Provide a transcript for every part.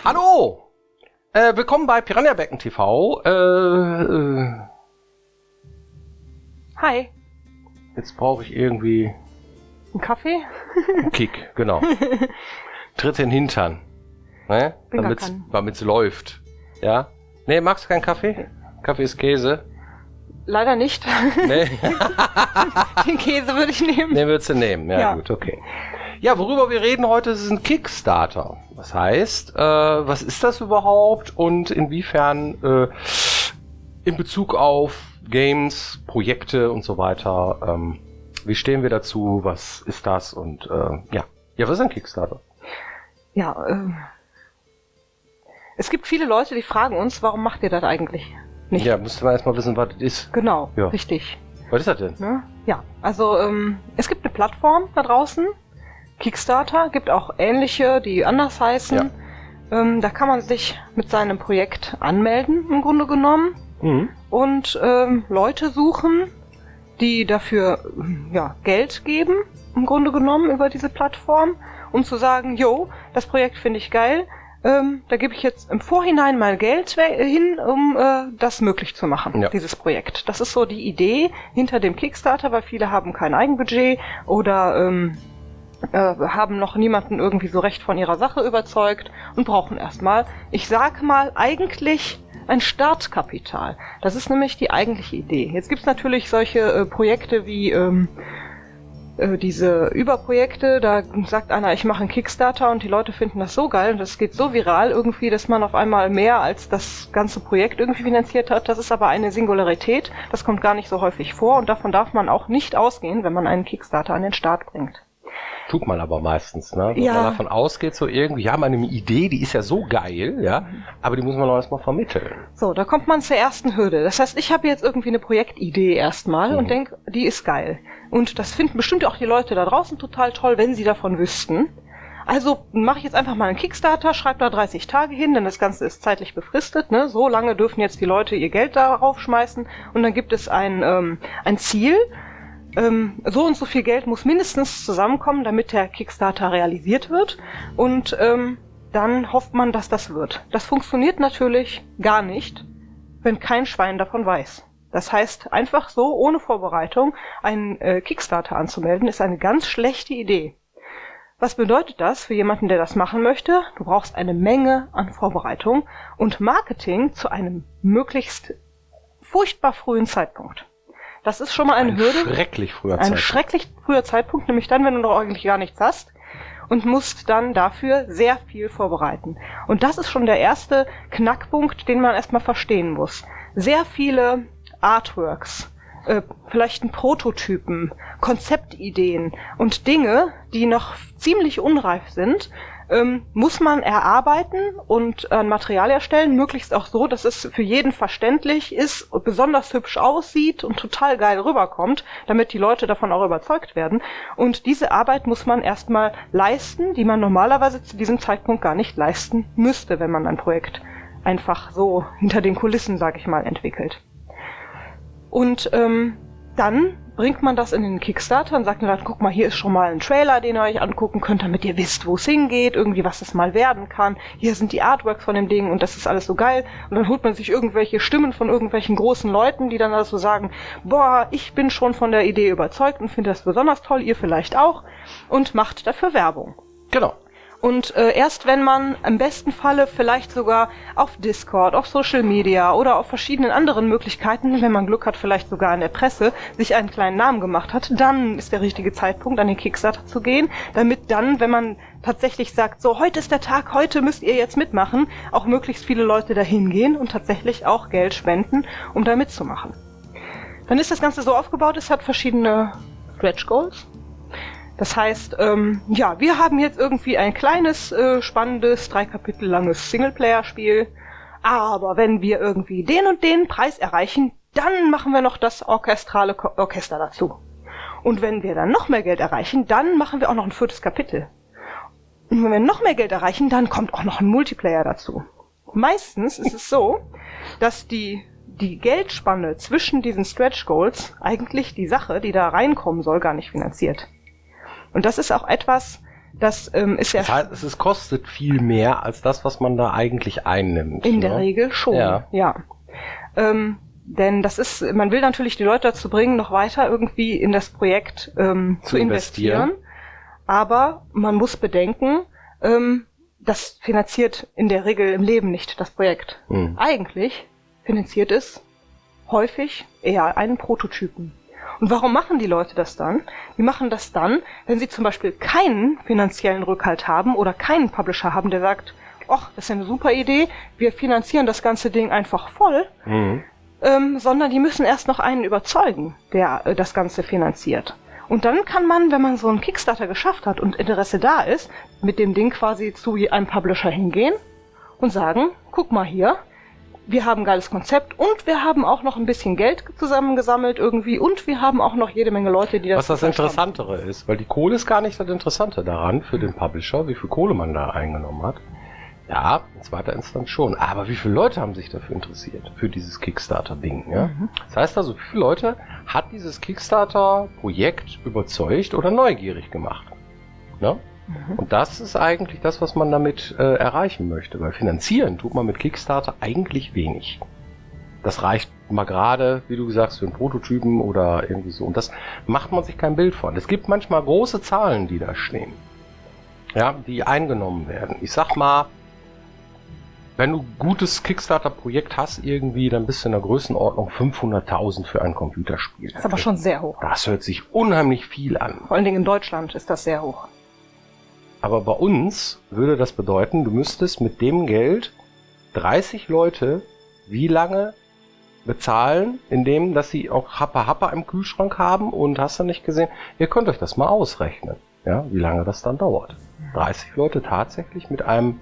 Hallo! Willkommen bei Piranha Becken TV. Hi. Jetzt brauche ich irgendwie Ein Kaffee? einen Kick, genau. Tritt in den Hintern. Ne? Damit es läuft. Ja? Nee, magst du keinen Kaffee? Kaffee ist Käse. Leider nicht. Nee. Den Käse würde ich nehmen. Den würdest du nehmen. Ja, gut, okay. Ja, worüber wir reden heute, ist ein Kickstarter. Das heißt, was ist das überhaupt und inwiefern in Bezug auf Games, Projekte und so weiter, wie stehen wir dazu, was ist das und ja, was ist ein Kickstarter? Ja, es gibt viele Leute, die fragen uns, warum macht ihr das eigentlich nicht? Ja, müsste man erstmal wissen, was das ist. Genau, Ja. richtig. Was ist das denn? Ne? Ja, also es gibt eine Plattform da draußen, Kickstarter, gibt auch ähnliche, die anders heißen. Ja. Da kann man sich mit seinem Projekt anmelden, im Grunde genommen, und Leute suchen, die dafür Geld geben, im Grunde genommen, über diese Plattform, um zu sagen, jo, das Projekt finde ich geil, da gebe ich jetzt im Vorhinein mal Geld hin, um das möglich zu machen, dieses Projekt. Das ist so die Idee hinter dem Kickstarter, weil viele haben kein Eigenbudget oder haben noch niemanden irgendwie so recht von ihrer Sache überzeugt und brauchen erstmal, ich sag mal, eigentlich ein Startkapital. Das ist nämlich die eigentliche Idee. Jetzt gibt's natürlich solche Projekte wie diese Überprojekte, da sagt einer, ich mache einen Kickstarter und die Leute finden das so geil und das geht so viral irgendwie, dass man auf einmal mehr als das ganze Projekt irgendwie finanziert hat. Das ist aber eine Singularität, das kommt gar nicht so häufig vor und davon darf man auch nicht ausgehen, wenn man einen Kickstarter an den Start bringt. Tut man aber meistens, ne? Wenn man davon ausgeht, so irgendwie, ja, meine Idee, die ist ja so geil, ja, aber die muss man auch erstmal vermitteln. So, da kommt man zur ersten Hürde. Das heißt, ich habe jetzt irgendwie eine Projektidee erstmal und denke, die ist geil. Und das finden bestimmt auch die Leute da draußen total toll, wenn sie davon wüssten. Also mache ich jetzt einfach mal einen Kickstarter, schreibe da 30 Tage hin, denn das Ganze ist zeitlich befristet, ne? So lange dürfen jetzt die Leute ihr Geld darauf schmeißen und dann gibt es ein Ziel. So und so viel Geld muss mindestens zusammenkommen, damit der Kickstarter realisiert wird. Und dann hofft man, dass das wird. Das funktioniert natürlich gar nicht, wenn kein Schwein davon weiß. Das heißt, einfach so, ohne Vorbereitung, einen Kickstarter anzumelden, ist eine ganz schlechte Idee. Was bedeutet das für jemanden, der das machen möchte? Du brauchst eine Menge an Vorbereitung und Marketing zu einem möglichst furchtbar frühen Zeitpunkt. Das ist schon mal eine Hürde. Ein schrecklich früher Zeitpunkt, nämlich dann, wenn du noch eigentlich gar nichts hast und musst dann dafür sehr viel vorbereiten. Und das ist schon der erste Knackpunkt, den man erstmal verstehen muss. Sehr viele Artworks, vielleicht ein Prototypen, Konzeptideen und Dinge, die noch ziemlich unreif sind, muss man erarbeiten und ein Material erstellen, möglichst auch so, dass es für jeden verständlich ist und besonders hübsch aussieht und total geil rüberkommt, damit die Leute davon auch überzeugt werden. Und diese Arbeit muss man erstmal leisten, die man normalerweise zu diesem Zeitpunkt gar nicht leisten müsste, wenn man ein Projekt einfach so hinter den Kulissen, sag ich mal, entwickelt. Und dann bringt man das in den Kickstarter und sagt dann, guck mal, hier ist schon mal ein Trailer, den ihr euch angucken könnt, damit ihr wisst, wo es hingeht, irgendwie was es mal werden kann. Hier sind die Artworks von dem Ding und das ist alles so geil. Und dann holt man sich irgendwelche Stimmen von irgendwelchen großen Leuten, die dann also sagen, boah, ich bin schon von der Idee überzeugt und finde das besonders toll, ihr vielleicht auch, und macht dafür Werbung. Genau. Und erst wenn man im besten Falle vielleicht sogar auf Discord, auf Social Media oder auf verschiedenen anderen Möglichkeiten, wenn man Glück hat, vielleicht sogar in der Presse, sich einen kleinen Namen gemacht hat, dann ist der richtige Zeitpunkt, an den Kickstarter zu gehen, damit dann, wenn man tatsächlich sagt, so, heute ist der Tag, heute müsst ihr jetzt mitmachen, auch möglichst viele Leute dahin gehen und tatsächlich auch Geld spenden, um da mitzumachen. Dann ist das Ganze so aufgebaut, es hat verschiedene Stretch Goals. Das heißt, wir haben jetzt irgendwie ein kleines, spannendes, 3 Kapitel langes Singleplayer-Spiel, aber wenn wir irgendwie den und den Preis erreichen, dann machen wir noch das orchestrale Orchester dazu. Und wenn wir dann noch mehr Geld erreichen, dann machen wir auch noch ein 4. Kapitel. Und wenn wir noch mehr Geld erreichen, dann kommt auch noch ein Multiplayer dazu. Meistens ist es so, dass die Geldspanne zwischen diesen Stretch Goals eigentlich die Sache, die da reinkommen soll, gar nicht finanziert. Und das ist auch etwas, Das ist ja... Das heißt, es kostet viel mehr als das, was man da eigentlich einnimmt. In der Regel schon, ja. Denn das ist, man will natürlich die Leute dazu bringen, noch weiter irgendwie in das Projekt zu investieren. Aber man muss bedenken, das finanziert in der Regel im Leben nicht das Projekt. Eigentlich finanziert es häufig eher einen Prototypen. Und warum machen die Leute das dann? Die machen das dann, wenn sie zum Beispiel keinen finanziellen Rückhalt haben oder keinen Publisher haben, der sagt, ach, das ist ja eine super Idee, wir finanzieren das ganze Ding einfach voll, sondern die müssen erst noch einen überzeugen, der das Ganze finanziert. Und dann kann man, wenn man so einen Kickstarter geschafft hat und Interesse da ist, mit dem Ding quasi zu einem Publisher hingehen und sagen, guck mal hier, wir haben ein geiles Konzept und wir haben auch noch ein bisschen Geld zusammengesammelt irgendwie und wir haben auch noch jede Menge Leute, die das... Was das Interessantere ist, weil die Kohle ist gar nicht das Interessante daran für den Publisher, wie viel Kohle man da eingenommen hat. Ja, in zweiter Instanz schon. Aber wie viele Leute haben sich dafür interessiert, für dieses Kickstarter-Ding? Ja? Das heißt also, wie viele Leute hat dieses Kickstarter-Projekt überzeugt oder neugierig gemacht? Ne? Und das ist eigentlich das, was man damit erreichen möchte. Weil finanzieren tut man mit Kickstarter eigentlich wenig. Das reicht mal gerade, wie du gesagt hast, für einen Prototypen oder irgendwie so. Und das macht man sich kein Bild von. Es gibt manchmal große Zahlen, die da stehen. Ja, die eingenommen werden. Ich sag mal, wenn du ein gutes Kickstarter-Projekt hast irgendwie, dann bist du in der Größenordnung 500.000 für ein Computerspiel. Das ist aber schon sehr hoch. Das hört sich unheimlich viel an. Vor allen Dingen in Deutschland ist das sehr hoch. Aber bei uns würde das bedeuten, du müsstest mit dem Geld 30 Leute wie lange bezahlen, indem dass sie auch Happa im Kühlschrank haben und hast du nicht gesehen, ihr könnt euch das mal ausrechnen, ja, wie lange das dann dauert. 30 Leute tatsächlich mit einem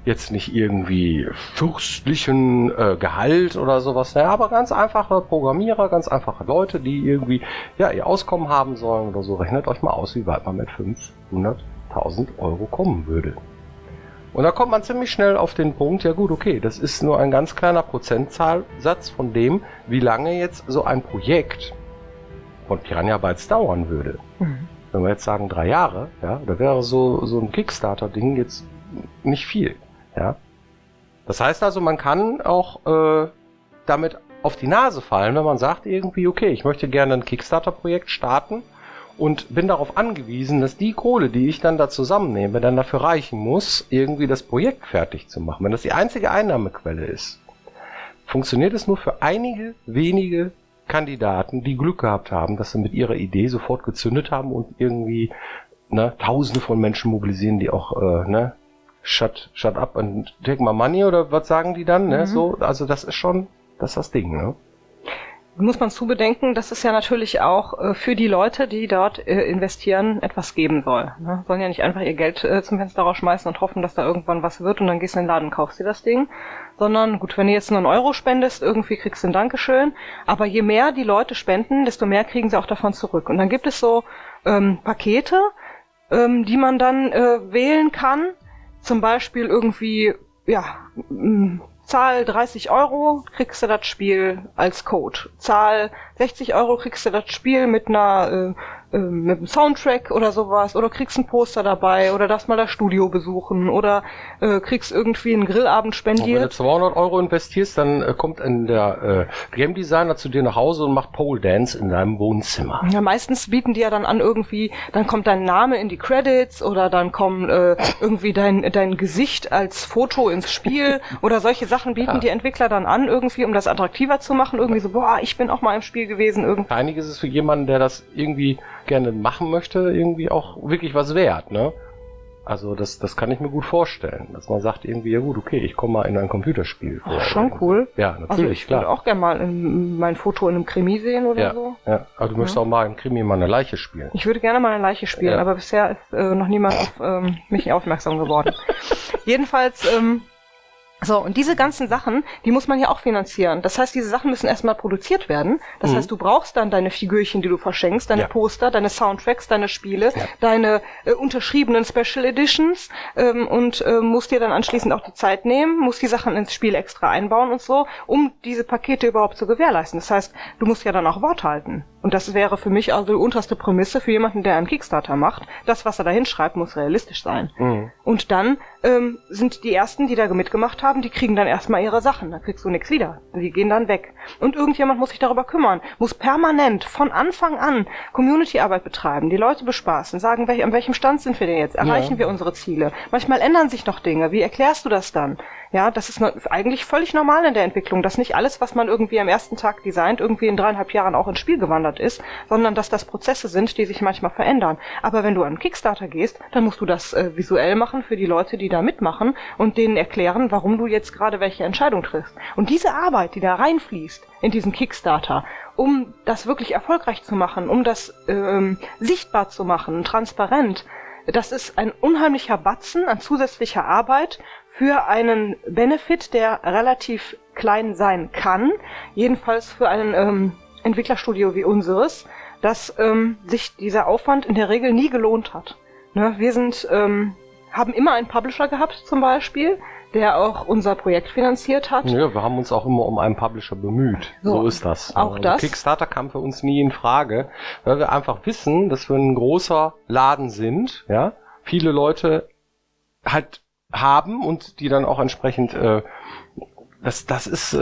jetzt nicht irgendwie fürstlichen Gehalt oder sowas, ja, aber ganz einfache Programmierer, ganz einfache Leute, die irgendwie ja ihr Auskommen haben sollen oder so. Rechnet euch mal aus, wie weit man mit 500.000 Euro kommen würde. Und da kommt man ziemlich schnell auf den Punkt, ja gut, okay, das ist nur ein ganz kleiner Prozentzahlsatz von dem, wie lange jetzt so ein Projekt von Piranha Bytes dauern würde. Wenn wir jetzt sagen 3 Jahre, ja, da wäre so ein Kickstarter-Ding jetzt nicht viel. Ja. Das heißt also, man kann auch damit auf die Nase fallen, wenn man sagt irgendwie, okay, ich möchte gerne ein Kickstarter-Projekt starten und bin darauf angewiesen, dass die Kohle, die ich dann da zusammennehme, dann dafür reichen muss, irgendwie das Projekt fertig zu machen. Wenn das die einzige Einnahmequelle ist, funktioniert es nur für einige wenige Kandidaten, die Glück gehabt haben, dass sie mit ihrer Idee sofort gezündet haben und irgendwie Tausende von Menschen mobilisieren, die auch Shut up and take my money oder was sagen die dann? Ne? So, also das ist das Ding. Ne? Muss man zubedenken, dass es ja natürlich auch für die Leute, die dort investieren, etwas geben soll. Ne? Sollen ja nicht einfach ihr Geld zum Fenster rausschmeißen und hoffen, dass da irgendwann was wird und dann gehst du in den Laden und kaufst dir das Ding. Sondern gut, wenn du jetzt nur einen Euro spendest, irgendwie kriegst du ein Dankeschön. Aber je mehr die Leute spenden, desto mehr kriegen sie auch davon zurück. Und dann gibt es so Pakete, die man dann wählen kann. Zum Beispiel irgendwie, zahl 30 Euro, kriegst du das Spiel als Code. Zahl 60 Euro, kriegst du das Spiel mit mit einem Soundtrack oder sowas. Oder kriegst ein Poster dabei. Oder darfst mal das Studio besuchen. Oder kriegst irgendwie einen Grillabend spendiert. Und wenn du 200 Euro investierst, dann kommt der Game Designer zu dir nach Hause und macht Pole Dance in deinem Wohnzimmer. Ja, meistens bieten die ja dann an irgendwie, dann kommt dein Name in die Credits oder dann kommt irgendwie dein Gesicht als Foto ins Spiel oder solche Sachen bieten die Entwickler dann an irgendwie, um das attraktiver zu machen. Irgendwie so, boah, ich bin auch mal im Spiel gewesen. Irgendwie. Einiges ist für jemanden, der das irgendwie gerne machen möchte, irgendwie auch wirklich was wert, ne? Also das kann ich mir gut vorstellen, dass man sagt irgendwie, ja gut, okay, ich komme mal in ein Computerspiel vor. Ach, schon cool. Ja, natürlich, also ich würde auch gerne mal mein Foto in einem Krimi sehen oder so. Ja, aber du möchtest auch mal im Krimi mal eine Leiche spielen. Ich würde gerne mal eine Leiche spielen, aber bisher ist noch niemand auf mich aufmerksam geworden. Jedenfalls, so, und diese ganzen Sachen, die muss man ja auch finanzieren. Das heißt, diese Sachen müssen erstmal produziert werden. Das heißt, du brauchst dann deine Figürchen, die du verschenkst, deine Poster, deine Soundtracks, deine Spiele, deine unterschriebenen Special Editions und musst dir dann anschließend auch die Zeit nehmen, musst die Sachen ins Spiel extra einbauen und so, um diese Pakete überhaupt zu gewährleisten. Das heißt, du musst ja dann auch Wort halten. Und das wäre für mich also die unterste Prämisse für jemanden, der einen Kickstarter macht. Das, was er da hinschreibt, muss realistisch sein. Und dann sind die Ersten, die da mitgemacht haben, die kriegen dann erstmal ihre Sachen. Da kriegst du nichts wieder. Die gehen dann weg. Und irgendjemand muss sich darüber kümmern, muss permanent von Anfang an Community-Arbeit betreiben, die Leute bespaßen, sagen, an welchem Stand sind wir denn jetzt? Erreichen wir unsere Ziele? Manchmal ändern sich noch Dinge. Wie erklärst du das dann? Ja, das ist eigentlich völlig normal in der Entwicklung, dass nicht alles, was man irgendwie am ersten Tag designt, irgendwie in 3,5 Jahren auch ins Spiel gewandert ist, sondern dass das Prozesse sind, die sich manchmal verändern. Aber wenn du an Kickstarter gehst, dann musst du das visuell machen für die Leute, die da mitmachen und denen erklären, warum du jetzt gerade welche Entscheidung triffst. Und diese Arbeit, die da reinfließt in diesen Kickstarter, um das wirklich erfolgreich zu machen, um das sichtbar zu machen, transparent, das ist ein unheimlicher Batzen an zusätzlicher Arbeit für einen Benefit, der relativ klein sein kann, jedenfalls für ein Entwicklerstudio wie unseres, dass sich dieser Aufwand in der Regel nie gelohnt hat. Ne? Wir haben immer einen Publisher gehabt zum Beispiel, der auch unser Projekt finanziert hat. Ja, wir haben uns auch immer um einen Publisher bemüht. So ist das. Auch das. Kickstarter kam für uns nie in Frage, weil wir einfach wissen, dass wir ein großer Laden sind, ja, viele Leute halt haben und die dann auch entsprechend, das ist,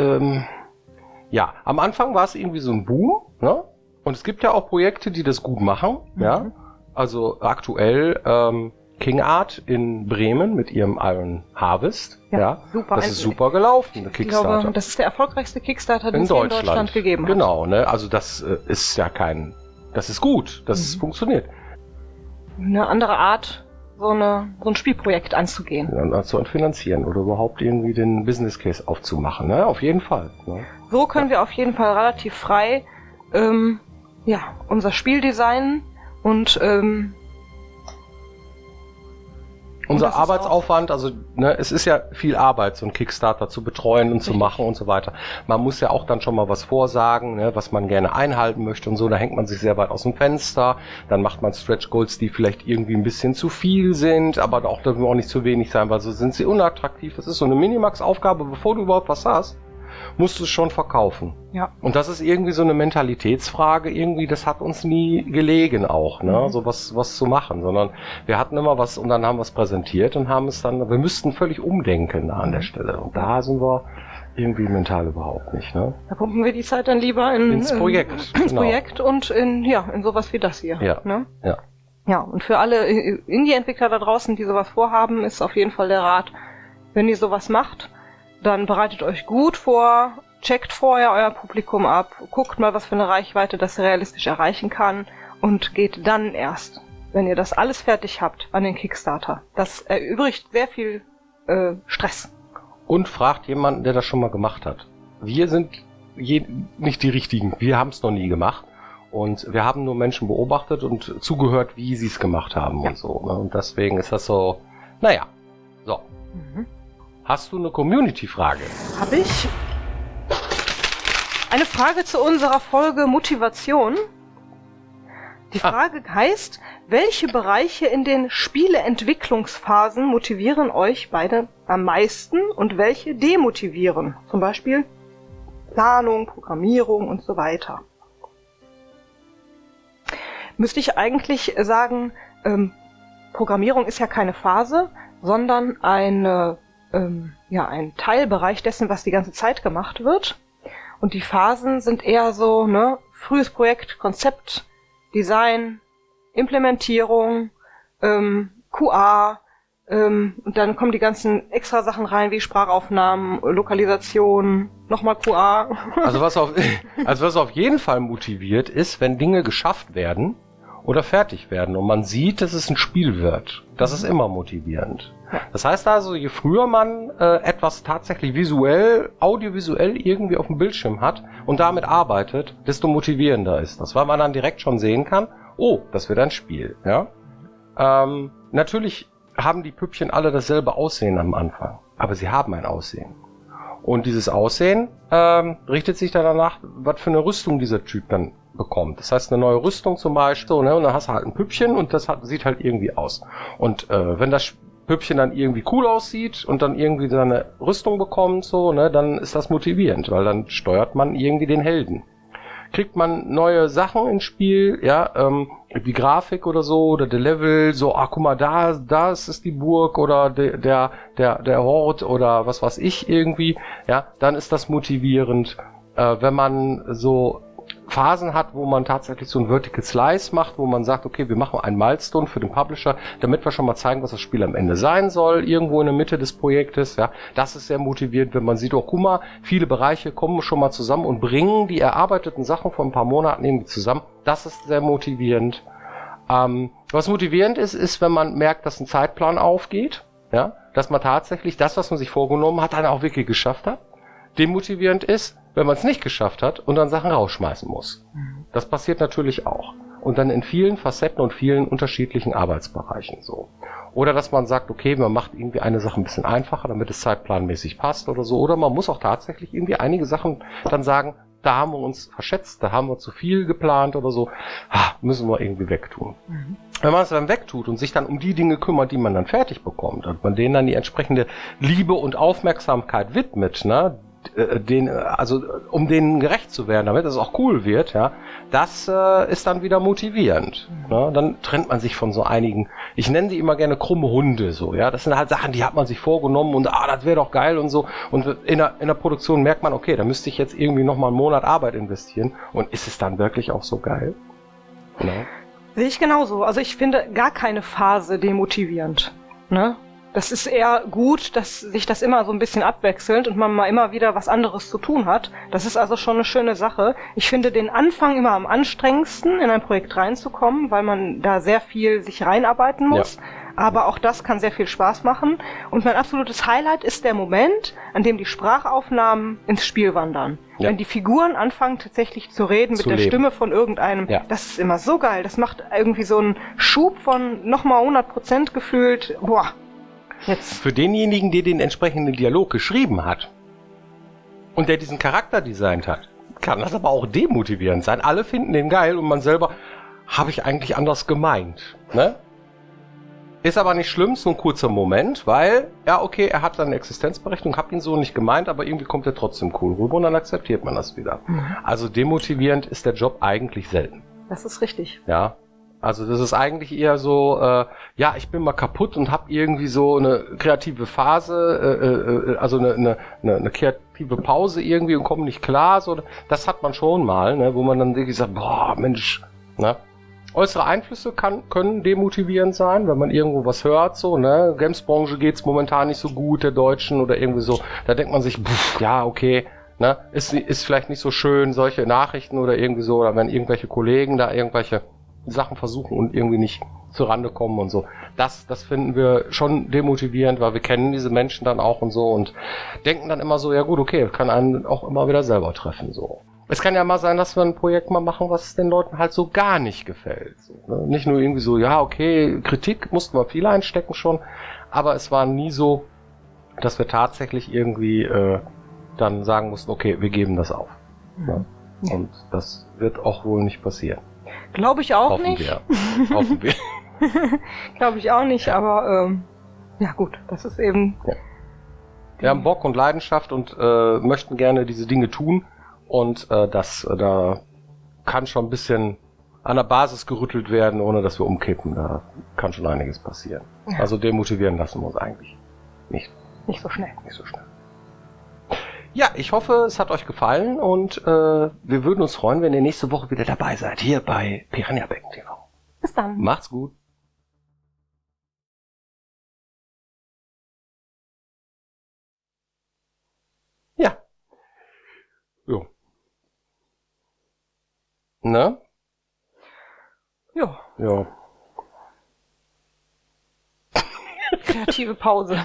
ja, am Anfang war es irgendwie so ein Boom, ne? Und es gibt ja auch Projekte, die das gut machen, ja. Also aktuell, King Art in Bremen mit ihrem Iron Harvest. Ja, super. Das ist super gelaufen, der Kickstarter. Ich glaube, das ist der erfolgreichste Kickstarter, den es in Deutschland gegeben hat. Genau, ne? Also das ist ja das ist gut, dass es funktioniert. Eine andere Art, so ein Spielprojekt anzugehen. Ja, also finanzieren oder überhaupt irgendwie den Business Case aufzumachen, ne? Auf jeden Fall. Ne? So können wir auf jeden Fall relativ frei unser Spiel designen und unser Arbeitsaufwand, also ne, es ist ja viel Arbeit, so ein Kickstarter zu betreuen und zu machen und so weiter. Man muss ja auch dann schon mal was vorsagen, ne, was man gerne einhalten möchte und so. Da hängt man sich sehr weit aus dem Fenster. Dann macht man Stretch Goals, die vielleicht irgendwie ein bisschen zu viel sind, aber auch dürfen auch nicht zu wenig sein, weil so sind sie unattraktiv. Das ist so eine Minimax-Aufgabe, bevor du überhaupt was hast, musst du es schon verkaufen. Ja. Und das ist irgendwie so eine Mentalitätsfrage, irgendwie, das hat uns nie gelegen auch, ne, so was zu machen, sondern wir hatten immer was und dann haben wir es präsentiert und haben es dann, wir müssten völlig umdenken an der Stelle. Und da sind wir irgendwie mental überhaupt nicht, ne. Da pumpen wir die Zeit dann lieber ins Projekt. Ins Projekt und in sowas wie das hier. Ja. Ne? Ja. Ja, und für alle Indie-Entwickler da draußen, die sowas vorhaben, ist auf jeden Fall der Rat, wenn ihr sowas macht, dann bereitet euch gut vor, checkt vorher euer Publikum ab, guckt mal, was für eine Reichweite das realistisch erreichen kann und geht dann erst, wenn ihr das alles fertig habt, an den Kickstarter. Das erübrigt sehr viel Stress. Und fragt jemanden, der das schon mal gemacht hat. Wir sind nicht die Richtigen, wir haben es noch nie gemacht. Und wir haben nur Menschen beobachtet und zugehört, wie sie es gemacht haben und so. Ne? Und deswegen ist das so, naja, so. Hast du eine Community-Frage? Habe ich. Eine Frage zu unserer Folge Motivation. Die Frage heißt, welche Bereiche in den Spieleentwicklungsphasen motivieren euch beide am meisten und welche demotivieren? Zum Beispiel Planung, Programmierung und so weiter. Müsste ich eigentlich sagen, Programmierung ist ja keine Phase, sondern ein Teilbereich dessen, was die ganze Zeit gemacht wird. Und die Phasen sind eher so, ne, frühes Projekt, Konzept, Design, Implementierung, QA, und dann kommen die ganzen extra Sachen rein, wie Sprachaufnahmen, Lokalisation, nochmal QA. Also was auf jeden Fall motiviert ist, wenn Dinge geschafft werden oder fertig werden und man sieht, dass es ein Spiel wird. Das ist immer motivierend. Das heißt also, je früher man etwas tatsächlich visuell, audiovisuell irgendwie auf dem Bildschirm hat und damit arbeitet, desto motivierender ist das, weil man dann direkt schon sehen kann, oh, das wird ein Spiel. Ja? Natürlich haben die Püppchen alle dasselbe Aussehen am Anfang, aber sie haben ein Aussehen. Und dieses Aussehen richtet sich dann danach, was für eine Rüstung dieser Typ dann bekommt. Das heißt, eine neue Rüstung zum Beispiel, so, ne? Und dann hast du halt ein Püppchen und das sieht halt irgendwie aus. Und wenn das Püppchen dann irgendwie cool aussieht und dann irgendwie seine Rüstung bekommt, so, ne, dann ist das motivierend, weil dann steuert man irgendwie den Helden. kriegt man neue Sachen ins Spiel, ja, die Grafik oder so, oder der Level, so, guck mal, da ist die Burg oder der Hort oder was weiß ich irgendwie, ja, dann ist das motivierend. Wenn man so Phasen hat, wo man tatsächlich so ein Vertical Slice macht, wo man sagt, okay, wir machen einen Milestone für den Publisher, damit wir schon mal zeigen, was das Spiel am Ende sein soll, irgendwo in der Mitte des Projektes, ja, das ist sehr motivierend, wenn man sieht, oh, guck mal, viele Bereiche kommen schon mal zusammen und bringen die erarbeiteten Sachen von ein paar Monaten irgendwie zusammen, das ist sehr motivierend. Was motivierend ist, wenn man merkt, dass ein Zeitplan aufgeht, ja, dass man tatsächlich das, was man sich vorgenommen hat, dann auch wirklich geschafft hat. Demotivierend ist, wenn man es nicht geschafft hat und dann Sachen rausschmeißen muss. Das passiert natürlich auch. Und dann in vielen Facetten und vielen unterschiedlichen Arbeitsbereichen so. Oder dass man sagt, okay, man macht irgendwie eine Sache ein bisschen einfacher, damit es zeitplanmäßig passt oder so. Oder man muss auch tatsächlich irgendwie einige Sachen dann sagen, da haben wir uns verschätzt, da haben wir zu viel geplant oder so. Müssen wir irgendwie wegtun. Wenn man es dann wegtut und sich dann um die Dinge kümmert, die man dann fertig bekommt und man denen dann die entsprechende Liebe und Aufmerksamkeit widmet, ne, also um denen gerecht zu werden, damit es auch cool wird, ja, das ist dann wieder motivierend. Ne? Dann trennt man sich von so einigen, ich nenne sie immer gerne krumme Hunde, so, ja, das sind halt Sachen, die hat man sich vorgenommen und das wäre doch geil und so. Und in der Produktion merkt man, okay, da müsste ich jetzt irgendwie nochmal einen Monat Arbeit investieren und ist es dann wirklich auch so geil? Genau. Sehe ich genauso. Also ich finde gar keine Phase demotivierend. Ne? Das ist eher gut, dass sich das immer so ein bisschen abwechselt und man mal immer wieder was anderes zu tun hat. Das ist also schon eine schöne Sache. Ich finde den Anfang immer am anstrengendsten, in ein Projekt reinzukommen, weil man da sehr viel sich reinarbeiten muss. Ja. Aber auch das kann sehr viel Spaß machen. Und mein absolutes Highlight ist der Moment, an dem die Sprachaufnahmen ins Spiel wandern. Ja. Wenn die Figuren anfangen tatsächlich zu reden mit der Stimme von irgendeinem. Ja. Das ist immer so geil. Das macht irgendwie so einen Schub von nochmal 100% gefühlt. Boah. Jetzt. Für denjenigen, der den entsprechenden Dialog geschrieben hat und der diesen Charakter designt hat, kann das aber auch demotivierend sein. Alle finden den geil und man selber, habe ich eigentlich anders gemeint. Ne? Ist aber nicht schlimm, ist nur ein kurzer Moment, weil, ja okay, er hat seine Existenzberechtigung, hab ihn so nicht gemeint, aber irgendwie kommt er trotzdem cool rüber und dann akzeptiert man das wieder. Also demotivierend ist der Job eigentlich selten. Das ist richtig. Ja. Also das ist eigentlich eher so, ja, ich bin mal kaputt und habe irgendwie so eine kreative Phase, also eine kreative Pause irgendwie und komme nicht klar. So, das hat man schon mal, ne, wo man dann wirklich sagt, boah, Mensch, ne. Äußere Einflüsse können demotivierend sein, wenn man irgendwo was hört, so, ne. Gamesbranche geht's momentan nicht so gut, der Deutschen oder irgendwie so. Da denkt man sich, ja, okay, ne, ist vielleicht nicht so schön, solche Nachrichten oder irgendwie so, oder wenn irgendwelche Kollegen da irgendwelche Sachen versuchen und irgendwie nicht zurande kommen und so. Das finden wir schon demotivierend, weil wir kennen diese Menschen dann auch und so und denken dann immer so, ja gut, okay, kann einen auch immer wieder selber treffen, so. Es kann ja mal sein, dass wir ein Projekt mal machen, was den Leuten halt so gar nicht gefällt. So, ne? Nicht nur irgendwie so, ja, okay, Kritik mussten wir viel einstecken schon, aber es war nie so, dass wir tatsächlich irgendwie dann sagen mussten, okay, wir geben das auf. Ne? Und das wird auch wohl nicht passieren. Glaube ich auch Hoffen nicht. Wir. Hoffen wir. Glaube ich auch nicht, aber ja gut, das ist eben... Ja. Wir haben Bock und Leidenschaft und möchten gerne diese Dinge tun und da kann schon ein bisschen an der Basis gerüttelt werden, ohne dass wir umkippen. Da kann schon einiges passieren. Ja. Also demotivieren lassen wir uns eigentlich nicht. Nicht so schnell. Nicht so schnell. Ja, ich hoffe, es hat euch gefallen und wir würden uns freuen, wenn ihr nächste Woche wieder dabei seid, hier bei Piranha Becken TV. Bis dann. Macht's gut. Ja. Jo. Ne? Ja. Ja. Kreative Pause.